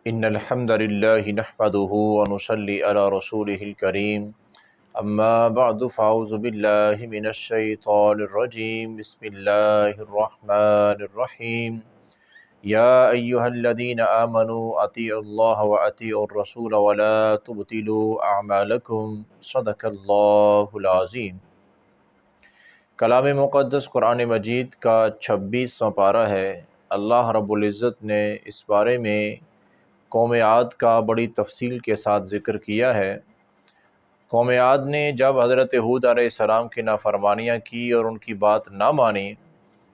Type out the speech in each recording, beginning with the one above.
ان الحمد للہ نحمده ونصلی علی رسوله الکریم اما بعد فاعوذ باللہ من الشیطان الرجیم بسم اللہ الرحمن الرحیم یا ایہا الذین آمنوا اطیعوا اللہ واطیعوا الرسول ولا تبطلوا اعمالکم صدق اللہ العظیم۔ کلام مقدس قرآن مجید کا 26واں پارہ ہے۔ اللہ رب العزت نے اس بارے میں قوم عاد کا بڑی تفصیل کے ساتھ ذکر کیا ہے۔ قوم عاد نے جب حضرت ہود علیہ السلام کی نافرمانیاں کی اور ان کی بات نہ مانی،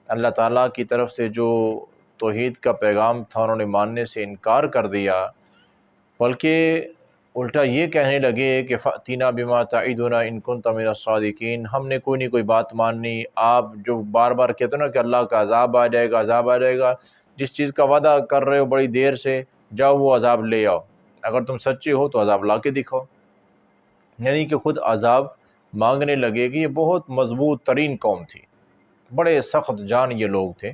اللہ تعالیٰ کی طرف سے جو توحید کا پیغام تھا انہوں نے ماننے سے انکار کر دیا، بلکہ الٹا یہ کہنے لگے کہ فَأْتِنَا بِمَا تَعِدُنَا إِن كُنْتَ مِنَ الصَّادِقِينَ، ہم نے کوئی نہیں کوئی بات ماننی، آپ جو بار بار کہتے ہو نا کہ اللہ کا عذاب آ جائے گا، عذاب آ جائے گا، جس چیز کا وعدہ کر رہے ہو بڑی دیر سے، جاؤ وہ عذاب لے آؤ، اگر تم سچے ہو تو عذاب لا کے دکھاؤ۔ یعنی کہ خود عذاب مانگنے لگے کہ یہ بہت مضبوط ترین قوم تھی، بڑے سخت جان یہ لوگ تھے۔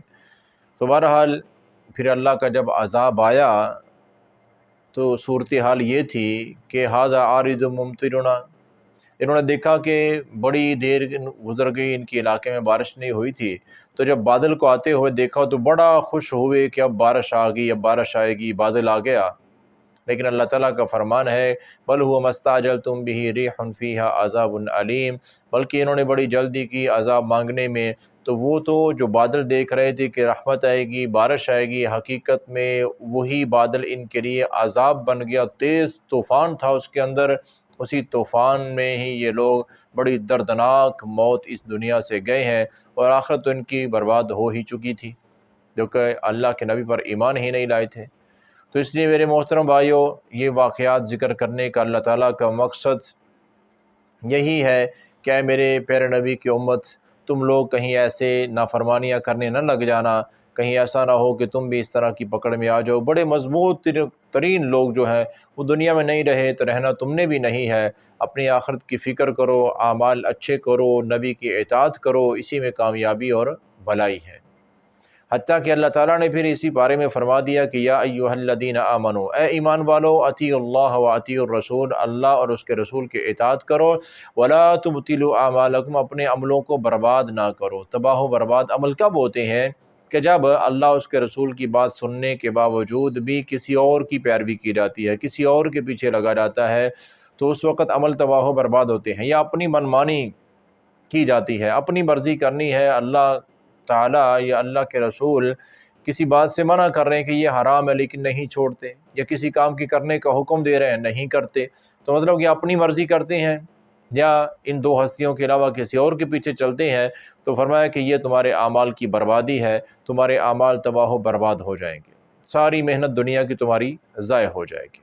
تو بہرحال پھر اللہ کا جب عذاب آیا تو صورتحال یہ تھی کہ ھذا عارض ممطرنا، انہوں نے دیکھا کہ بڑی دیر گزر گئی، ان کے علاقے میں بارش نہیں ہوئی تھی، تو جب بادل کو آتے ہوئے دیکھا تو بڑا خوش ہوئے کہ اب بارش آ گئی، اب بارش آئے گی، بادل آ گیا۔ لیکن اللہ تعالیٰ کا فرمان ہے بل هو ما استعجلتم به ریح فیہا عذاب علیم، بلکہ انہوں نے بڑی جلدی کی عذاب مانگنے میں، تو وہ تو جو بادل دیکھ رہے تھے کہ رحمت آئے گی، بارش آئے گی، حقیقت میں وہی بادل ان کے لیے عذاب بن گیا، تیز طوفان تھا اس کے اندر، اسی طوفان میں ہی یہ لوگ بڑی دردناک موت اس دنیا سے گئے ہیں، اور آخرت تو ان کی برباد ہو ہی چکی تھی، جو کہ اللہ کے نبی پر ایمان ہی نہیں لائے تھے۔ تو اس لیے میرے محترم بھائیوں، یہ واقعات ذکر کرنے کا اللہ تعالیٰ کا مقصد یہی ہے کہ اے میرے پیارے نبی کی امت، تم لوگ کہیں ایسے نافرمانیاں کرنے نہ لگ جانا، کہیں ایسا نہ ہو کہ تم بھی اس طرح کی پکڑ میں آ جاؤ۔ بڑے مضبوط ترین لوگ جو ہیں وہ دنیا میں نہیں رہے، تو رہنا تم نے بھی نہیں ہے۔ اپنی آخرت کی فکر کرو، اعمال اچھے کرو، نبی کی اطاعت کرو، اسی میں کامیابی اور بھلائی ہے۔ حتیٰ کہ اللہ تعالیٰ نے پھر اسی بارے میں فرما دیا کہ یا ایھا الذین آمنوا، اے ایمان والو، اطیعوا اللہ واطیعوا الرسول، اللہ اور اس کے رسول کی اطاعت کرو، ولا تبطلوا اعمالکم، اپنے عملوں کو برباد نہ کرو۔ تباہ و برباد عمل کب ہوتے ہیں؟ کہ جب اللہ اس کے رسول کی بات سننے کے باوجود بھی کسی اور کی پیروی کی جاتی ہے، کسی اور کے پیچھے لگا جاتا ہے، تو اس وقت عمل تباہ و برباد ہوتے ہیں، یا اپنی منمانی کی جاتی ہے، اپنی مرضی کرنی ہے۔ اللہ تعالیٰ یا اللہ کے رسول کسی بات سے منع کر رہے ہیں کہ یہ حرام ہے لیکن نہیں چھوڑتے، یا کسی کام کی کرنے کا حکم دے رہے ہیں نہیں کرتے، تو مطلب کہ اپنی مرضی کرتے ہیں یا ان دو ہستیوں کے علاوہ کسی اور کے پیچھے چلتے ہیں، تو فرمایا کہ یہ تمہارے اعمال کی بربادی ہے، تمہارے اعمال تباہ و برباد ہو جائیں گے، ساری محنت دنیا کی تمہاری ضائع ہو جائے گی۔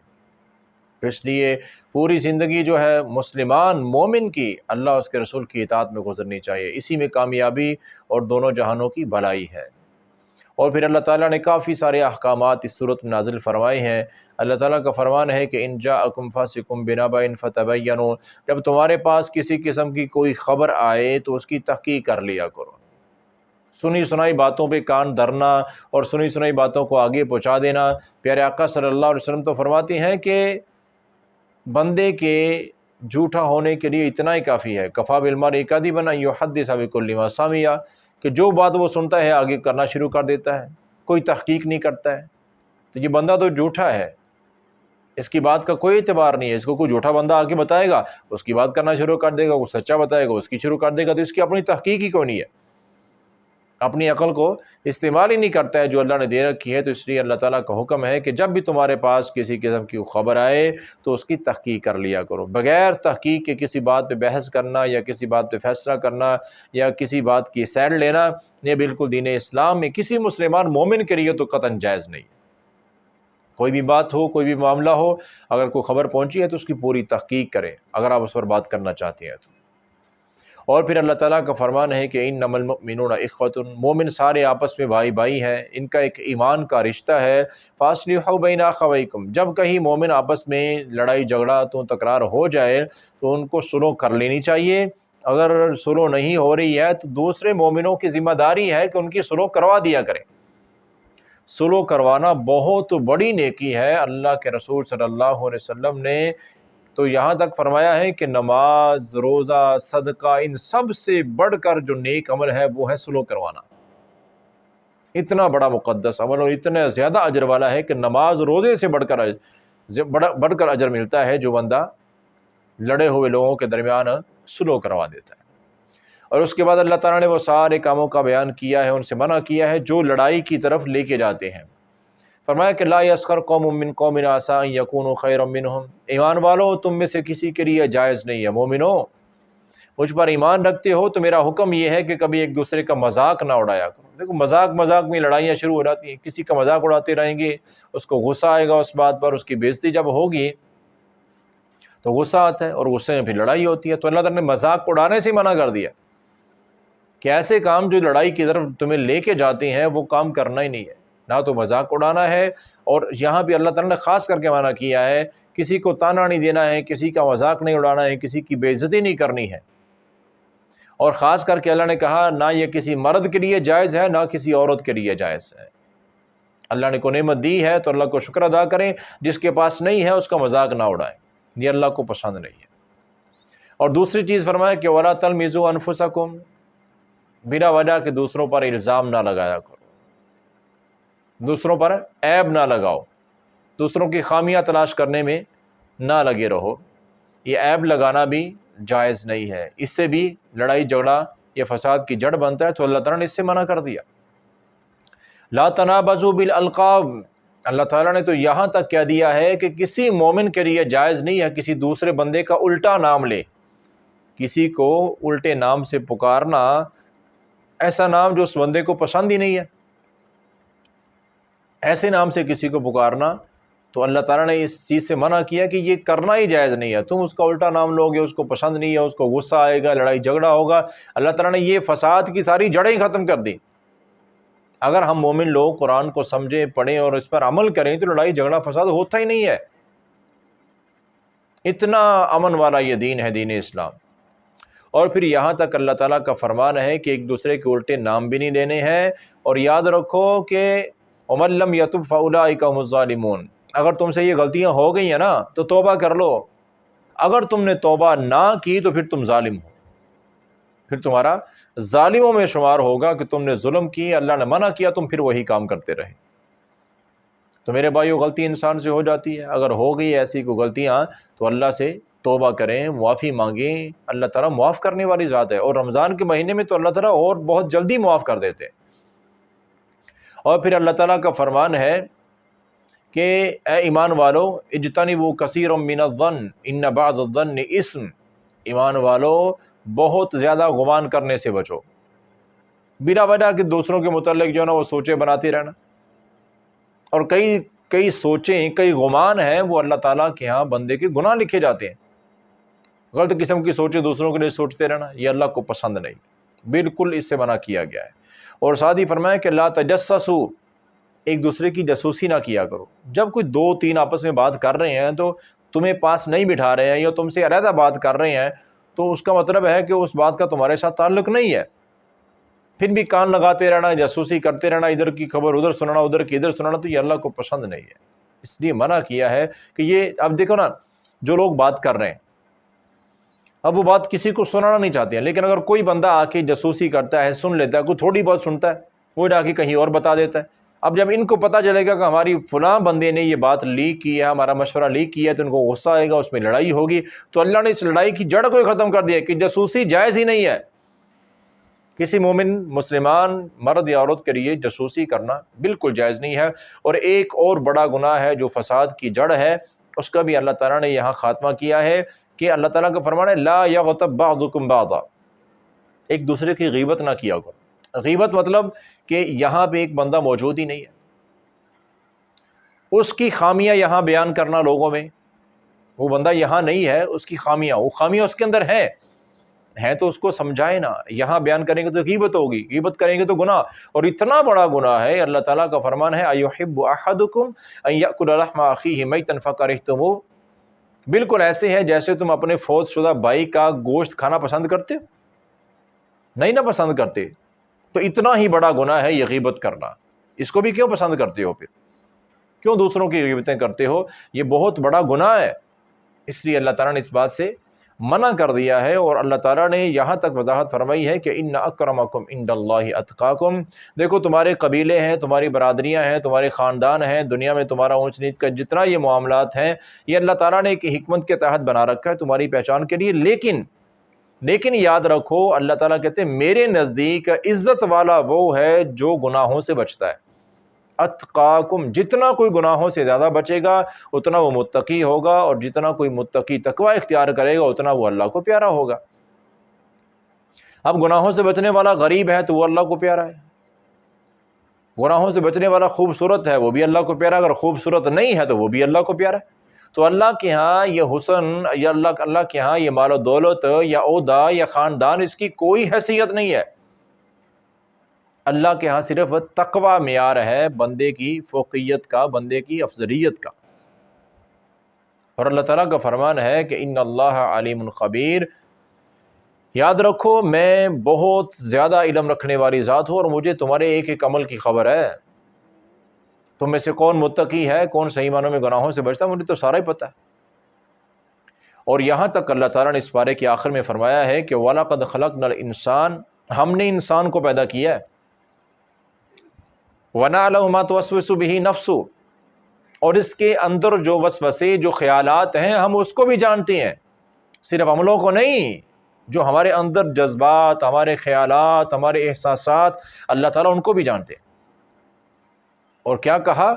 اس لیے پوری زندگی جو ہے مسلمان مومن کی اللہ اس کے رسول کی اطاعت میں گزرنی چاہیے، اسی میں کامیابی اور دونوں جہانوں کی بھلائی ہے۔ اور پھر اللہ تعالیٰ نے کافی سارے احکامات اس صورت میں نازل فرمائے ہیں۔ اللہ تعالیٰ کا فرمان ہے کہ ان جاءکم فاسق بنبأ فتبینوا، جب تمہارے پاس کسی قسم کی کوئی خبر آئے تو اس کی تحقیق کر لیا کرو۔ سنی سنائی باتوں پہ کان دھرنا اور سنی سنائی باتوں کو آگے پہنچا دینا، پیارے آقا صلی اللہ علیہ وسلم تو فرماتے ہیں کہ بندے کے جھوٹا ہونے کے لیے اتنا ہی کافی ہے، کفا بالمرء کذبا ان یحدث بکل ما سمع، کہ جو بات وہ سنتا ہے آگے کرنا شروع کر دیتا ہے، کوئی تحقیق نہیں کرتا ہے، تو یہ بندہ تو جھوٹا ہے، اس کی بات کا کوئی اعتبار نہیں ہے۔ اس کو کوئی جھوٹا بندہ آگے بتائے گا، اس کی بات کرنا شروع کر دے گا، وہ سچا بتائے گا، اس کی شروع کر دے گا، تو اس کی اپنی تحقیق ہی کوئی نہیں ہے، اپنی عقل کو استعمال ہی نہیں کرتا ہے جو اللہ نے دے رکھی ہے۔ تو اس لیے اللہ تعالیٰ کا حکم ہے کہ جب بھی تمہارے پاس کسی قسم کی خبر آئے تو اس کی تحقیق کر لیا کرو۔ بغیر تحقیق کے کسی بات پہ بحث کرنا یا کسی بات پہ فیصلہ کرنا یا کسی بات کی سائڈ لینا، یہ بالکل دین اسلام میں کسی مسلمان مومن کے لیے تو قطعاً جائز نہیں۔ کوئی بھی بات ہو، کوئی بھی معاملہ ہو، اگر کوئی خبر پہنچی ہے تو اس کی پوری تحقیق کریں اگر آپ اس پر بات کرنا چاہتے ہیں تو۔ اور پھر اللہ تعالیٰ کا فرمان ہے کہ انما المؤمنون اخوۃ، مومن سارے آپس میں بھائی بھائی ہیں، ان کا ایک ایمان کا رشتہ ہے۔ فاصلحوا بین اخویکم، جب کہیں مومن آپس میں لڑائی جھگڑا تو تکرار ہو جائے تو ان کو سلح کر لینی چاہیے۔ اگر سلح نہیں ہو رہی ہے تو دوسرے مومنوں کی ذمہ داری ہے کہ ان کی سلح کروا دیا کریں۔ سلو کروانا بہت بڑی نیکی ہے۔ اللہ کے رسول صلی اللہ علیہ وسلم نے تو یہاں تک فرمایا ہے کہ نماز، روزہ، صدقہ، ان سب سے بڑھ کر جو نیک عمل ہے وہ ہے سلو کروانا۔ اتنا بڑا مقدس عمل اور اتنا زیادہ اجر والا ہے کہ نماز روزے سے بڑھ کر اجر ملتا ہے جو بندہ لڑے ہوئے لوگوں کے درمیان سلو کروا دیتا ہے۔ اور اس کے بعد اللہ تعالیٰ نے وہ سارے کاموں کا بیان کیا ہے، ان سے منع کیا ہے جو لڑائی کی طرف لے کے جاتے ہیں۔ فرمایا کہ لا یسخر قوم من قوم عسى ان یکونوا خیرا منہم، ایمان والو تم میں سے کسی کے لیے جائز نہیں ہے، مومنو مجھ پر ایمان رکھتے ہو تو میرا حکم یہ ہے کہ کبھی ایک دوسرے کا مذاق نہ اڑایا کرو۔ دیکھو مذاق میں لڑائیاں شروع ہو جاتی ہیں، کسی کا مذاق اڑاتے رہیں گے، اس کو غصہ آئے گا اس بات پر، اس کی بے عزتی جب ہوگی تو غصہ آتا ہے اور غصے میں پھر لڑائی ہوتی ہے۔ تو اللہ تعالیٰ نے مذاق اڑانے سے منع کر دیا کہ ایسے کام جو لڑائی کی طرف تمہیں لے کے جاتے ہیں وہ کام کرنا ہی نہیں ہے، نہ تو مذاق اڑانا ہے، اور یہاں پہ اللہ تعالیٰ نے خاص کر کے منع کیا ہے کسی کو تانا نہیں دینا ہے، کسی کا مذاق نہیں اڑانا ہے، کسی کی بے عزتی نہیں کرنی ہے۔ اور خاص کر کے اللہ نے کہا نہ یہ کسی مرد کے لیے جائز ہے نہ کسی عورت کے لیے جائز ہے۔ اللہ نے کو نعمت دی ہے تو اللہ کو شکر ادا کریں، جس کے پاس نہیں ہے اس کا مذاق نہ اڑائیں، یہ اللہ کو پسند نہیں ہے۔ اور دوسری چیز فرمایا کہ وَلَا تَلْمِزُوا أَنفُسَكُمْ، بلا وجہ کہ دوسروں پر الزام نہ لگایا کرو، دوسروں پر عیب نہ لگاؤ، دوسروں کی خامیاں تلاش کرنے میں نہ لگے رہو، یہ عیب لگانا بھی جائز نہیں ہے، اس سے بھی لڑائی جھگڑا یا فساد کی جڑ بنتا ہے، تو اللہ تعالیٰ نے اس سے منع کر دیا۔ لا تنابزوا بالالقاب، اللہ تعالیٰ نے تو یہاں تک کہہ دیا ہے کہ کسی مومن کے لیے جائز نہیں ہے کسی دوسرے بندے کا الٹا نام لے، کسی کو الٹے نام سے پکارنا، ایسا نام جو اس بندے کو پسند ہی نہیں ہے، ایسے نام سے کسی کو پکارنا، تو اللہ تعالیٰ نے اس چیز سے منع کیا کہ یہ کرنا ہی جائز نہیں ہے۔ تم اس کا الٹا نام لو گے، اس کو پسند نہیں ہے، اس کو غصہ آئے گا، لڑائی جھگڑا ہوگا۔ اللہ تعالیٰ نے یہ فساد کی ساری جڑیں ختم کر دی۔ اگر ہم مومن لوگ قرآن کو سمجھیں، پڑھیں اور اس پر عمل کریں تو لڑائی جھگڑا فساد ہوتا ہی نہیں ہے۔ اتنا امن والا یہ دین ہے، دین اسلام۔ اور پھر یہاں تک اللہ تعالیٰ کا فرمان ہے کہ ایک دوسرے کے الٹے نام بھی نہیں لینے ہیں، اور یاد رکھو کہ وَمَن لَّمْ يَتُبْ فَأُولَٰئِكَ هُمُ الظَّالِمُونَ، اگر تم سے یہ غلطیاں ہو گئی ہیں نا تو توبہ کر لو، اگر تم نے توبہ نہ کی تو پھر تم ظالم ہو، پھر تمہارا ظالموں میں شمار ہوگا کہ تم نے ظلم کی، اللہ نے منع کیا، تم پھر وہی کام کرتے رہے۔ تو میرے بھائیو غلطی انسان سے ہو جاتی ہے، اگر ہو گئی ایسی کوئی غلطیاں تو اللہ سے توبہ کریں، معافی مانگیں، اللہ تعالیٰ معاف کرنے والی ذات ہے، اور رمضان کے مہینے میں تو اللہ تعالیٰ اور بہت جلدی معاف کر دیتے ہیں۔ اور پھر اللہ تعالیٰ کا فرمان ہے کہ اے ایمان والو اجتنبوا کثیرا من الظن ان بعض الظن اثم، ایمان والو بہت زیادہ گمان کرنے سے بچو، بلا وجہ کہ دوسروں کے متعلق جو ہے نا وہ سوچیں بناتے رہنا، اور کئی سوچیں، کئی گمان ہیں وہ اللہ تعالیٰ کے ہاں بندے کے گناہ لکھے جاتے ہیں۔ غلط قسم کی سوچیں دوسروں کے لیے سوچتے رہنا یہ اللہ کو پسند نہیں، بالکل اس سے منع کیا گیا ہے۔ اور ساتھ ہی فرمایا کہ لا تجسسوا، ایک دوسرے کی جاسوسی نہ کیا کرو۔ جب کوئی دو تین آپس میں بات کر رہے ہیں تو تمہیں پاس نہیں بٹھا رہے ہیں یا تم سے علیحدہ بات کر رہے ہیں تو اس کا مطلب ہے کہ اس بات کا تمہارے ساتھ تعلق نہیں ہے، پھر بھی کان لگاتے رہنا، جاسوسی کرتے رہنا، ادھر کی خبر ادھر سنانا، ادھر کی ادھر سنانا، تو یہ اللہ کو پسند نہیں ہے، اس لیے منع کیا ہے کہ یہ اب دیکھو نا جو لوگ بات کر رہے ہیں اب وہ بات کسی کو سنانا نہیں چاہتے ہیں، لیکن اگر کوئی بندہ آ کے جاسوسی کرتا ہے، سن لیتا ہے، کوئی تھوڑی بہت سنتا ہے، وہ جا کے کہیں اور بتا دیتا ہے۔ اب جب ان کو پتہ چلے گا کہ ہماری فلاں بندے نے یہ بات لیک کی ہے، ہمارا مشورہ لیک کیا ہے، تو ان کو غصہ آئے گا، اس میں لڑائی ہوگی۔ تو اللہ نے اس لڑائی کی جڑ کو ہی ختم کر دیا کہ جاسوسی جائز ہی نہیں ہے، کسی مومن مسلمان مرد یا عورت کے لیے جاسوسی کرنا بالکل جائز نہیں ہے۔ اور ایک اور بڑا گناہ ہے جو فساد کی جڑ ہے، اس کا بھی اللہ تعالیٰ نے یہاں خاتمہ کیا ہے کہ اللہ تعالیٰ کا فرمان ہے لا یغتب بعضکم بعضا، ایک دوسرے کی غیبت نہ کیا کرو۔ غیبت مطلب کہ یہاں پہ ایک بندہ موجود ہی نہیں ہے، اس کی خامیاں یہاں بیان کرنا لوگوں میں، وہ بندہ یہاں نہیں ہے، اس کی خامیاں، وہ خامیاں اس کے اندر ہیں تو اس کو سمجھائے نا، یہاں بیان کریں گے تو غیبت ہوگی، غیبت کریں گے تو گناہ، اور اتنا بڑا گناہ ہے۔ اللہ تعالیٰ کا فرمان ہے ایحب احدکم ان یاکل لحم اخیہ میتا فکرہتموہ، بالکل ایسے ہے جیسے تم اپنے فوت شدہ بھائی کا گوشت کھانا پسند کرتے نہیں نہ پسند کرتے، تو اتنا ہی بڑا گناہ ہے یہ غیبت کرنا، اس کو بھی کیوں پسند کرتے ہو؟ پھر کیوں دوسروں کی غیبتیں کرتے ہو؟ یہ بہت بڑا گناہ ہے، اس لیے اللہ تعالیٰ نے اس بات سے منع کر دیا ہے۔ اور اللہ تعالیٰ نے یہاں تک وضاحت فرمائی ہے کہ ان اکرمکم عند اللہ اتقاکم، دیکھو تمہارے قبیلے ہیں، تمہاری برادریاں ہیں، تمہارے خاندان ہیں، دنیا میں تمہارا اونچ نیچ کا جتنا یہ معاملات ہیں، یہ اللہ تعالیٰ نے ایک حکمت کے تحت بنا رکھا ہے تمہاری پہچان کے لیے، لیکن یاد رکھو اللہ تعالیٰ کہتے ہیں میرے نزدیک عزت والا وہ ہے جو گناہوں سے بچتا ہے۔ اتقاکم، جتنا کوئی گناہوں سے زیادہ بچے گا اتنا وہ متقی ہوگا، اور جتنا کوئی متقی تقوی اختیار کرے گا اتنا وہ اللہ کو پیارا ہوگا۔ اب گناہوں سے بچنے والا غریب ہے تو وہ اللہ کو پیارا ہے، گناہوں سے بچنے والا خوبصورت ہے وہ بھی اللہ کو پیارا، اگر خوبصورت نہیں ہے تو وہ بھی اللہ کو پیارا ہے۔ تو اللہ کے ہاں یہ حسن یا اللہ کے ہاں یہ مال و دولت یا عہدہ یا خاندان اس کی کوئی حیثیت نہیں ہے۔ اللہ کے ہاں صرف تقوی معیار ہے بندے کی فوقیت کا، بندے کی افضلیت کا۔ اور اللہ تعالیٰ کا فرمان ہے کہ ان اللہ علیم خبیر، یاد رکھو میں بہت زیادہ علم رکھنے والی ذات ہوں اور مجھے تمہارے ایک ایک عمل کی خبر ہے۔ تم میں سے کون متقی ہے، کون صحیح معنوں میں گناہوں سے بچتا ہے، مجھے تو سارا ہی پتہ ہے۔ اور یہاں تک اللہ تعالیٰ نے اس پارے کے آخر میں فرمایا ہے کہ وَلَقَدْ خَلَقْنَا الْإِنسَانَ، ہم نے انسان کو پیدا کیا ہے، وَنَعْلَمُ مَا تُوَسْوِسُ بِهِ نَفْسُهُ، اور اس کے اندر جو وسوسے جو خیالات ہیں ہم اس کو بھی جانتے ہیں، صرف عملوں کو نہیں، جو ہمارے اندر جذبات، ہمارے خیالات، ہمارے احساسات، اللہ تعالیٰ ان کو بھی جانتے ہیں۔ اور کیا کہا؟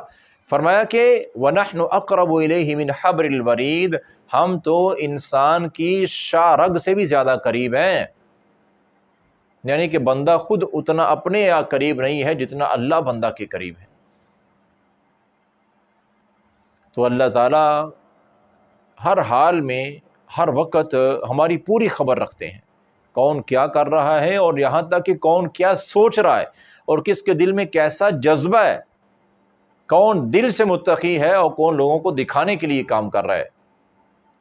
فرمایا کہ وَنَحْنُ أَقْرَبُ إِلَيْهِ مِنْ حَبْلِ الْوَرِيدِ، ہم تو انسان کی شاہ رگ سے بھی زیادہ قریب ہیں، یعنی کہ بندہ خود اتنا اپنے قریب نہیں ہے جتنا اللہ بندہ کے قریب ہے۔ تو اللہ تعالیٰ ہر حال میں ہر وقت ہماری پوری خبر رکھتے ہیں، کون کیا کر رہا ہے، اور یہاں تک کہ کون کیا سوچ رہا ہے، اور کس کے دل میں کیسا جذبہ ہے، کون دل سے متقی ہے اور کون لوگوں کو دکھانے کے لیے کام کر رہا ہے۔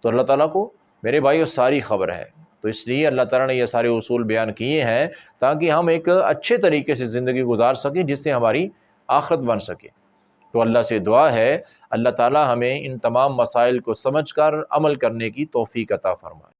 تو اللہ تعالیٰ کو میرے بھائیو ساری خبر ہے، تو اس لیے اللہ تعالیٰ نے یہ سارے اصول بیان کیے ہیں تاکہ ہم ایک اچھے طریقے سے زندگی گزار سکیں جس سے ہماری آخرت بن سکے۔ تو اللہ سے دعا ہے اللہ تعالیٰ ہمیں ان تمام مسائل کو سمجھ کر عمل کرنے کی توفیق عطا فرمائے۔